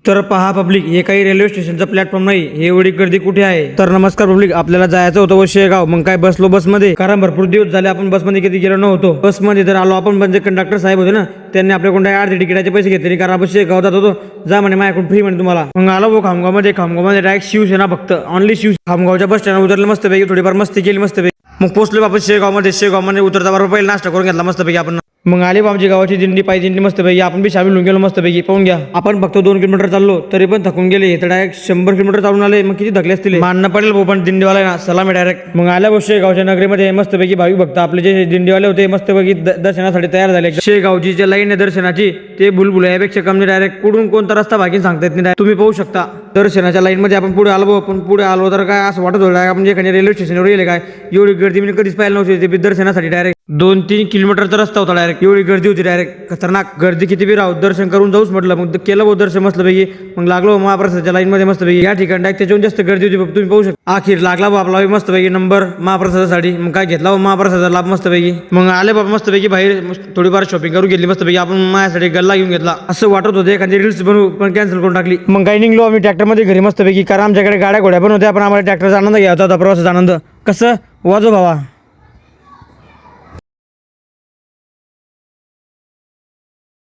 तर पहा पब्लिक, हे काही रेल्वे स्टेशनचं प्लॅटफॉर्म नाही, हे एवढी गर्दी कुठे आहे? तर नमस्कार पब्लिक, आपल्याला जायचं होतं शेगाव. मग काय बसलो बसमध्ये, कारण भरपूर दिवस झाले आपण बसमध्ये कधी गेलो नव्हतो. बसमध्ये तर आलो आपण, पण जे कंडक्टर साहेब होते ना, त्यांनी आपल्याकडून अर्धे तिकिटाचे पैसे घेतले, कारण आपण शेगाव जात होतो. जा म्हणे माझ्याकडून फ्री म्हणे तुम्हाला. मग आलो भाऊ खामगावमध्ये डायरेक्ट शिवसेना फक्त ऑनली खामगावच्या बस स्टँड उतरले मस्तपैकी, थोडीफार मस्ती केली मस्तपैकी. मग पोहोचलो आपण शेगावमध्ये उतरता बरोबर पहिले नाश्ता करून घेतला मस्तपैकी आपण. मग आले आमची गावाची दिंडी, पायी दिंडी मस्तपैकी, आपण बी शामिल होऊन गेलो मस्तपैकी. पाहून घ्या, आपण फक्त 2 किलोमीटर चाललो तरी पण थकून गेले. तर डायरेक्ट 100 किलोमीटर चालून आले. मग किती थकले असतील, मानणं पडेल भाऊ. पण दिंडीवाला ना सलाम आहे डायरेक्ट. मग आल्या भाऊ शेगावच्या नगरीमध्ये मस्तपैकी भाविक भक्त आपले जे दिंडीवाले होते मस्तपैकी दर्शनासाठी तयार झाले. शेगावची जे लाईन आहे दर्शनाची, ते बुलबुलायापेक्षा कमी डायरेक्ट कुठून कोणता रस्ता बाकी सांगता येत नाही. तुम्ही पाहू शकता दर्शनाच्या लाईन मध्ये आपण पुढे आलो. पण पुढे आलो तर काय असं वाटत होतं आपण एखाद्या रेल्वे स्टेशनवर गेले काय. एवढी गर्दी मी कधीच पाहिलं नव्हती. ते दर्शनासाठी डायरेक्ट 2-3 किलोमीटरचा रस्ता होता डायरेक्ट. एवढी गर्दी होती डायरेक्ट खतरनाक गर्दी. किती बी राहू दर्शन करून जाऊच म्हटलं. मग केलं भाऊ दर्शन मस्तपैकी. मग लागलो महाप्रसादाच्या लाईन मध्ये मस्तपैकी. या ठिकाणी त्याच्याहून जास्त गर्दी होती तुम्ही पाहू शकता. अखेर लागला भाऊ आपला मस्तपैकी नंबर महाप्रसादासाठी. मग काय घेतला महाप्रसादाचा लाभ मस्तपैकी. मग आले बाबा मस्तपैकी बाहेर थोडीफार शॉपिंग करून घेतली मस्तपैकी. आपण माझ्यासाठी गल्ला घेऊन घेतला. असं वाटत होते एखादी रील्स बनवू, पण कॅन्सल करून टाकली. मग काही निघलो आम्ही ट्रॅक्टर मध्ये घरी मस्तपैकी, कारण आमच्याकडे गाड्या घोड्या पण होत्या, पण आम्हाला ट्रॅक्टरचा आनंद घ्यायचा होता, प्रवासाचा आनंद. कसं वाजव भावा.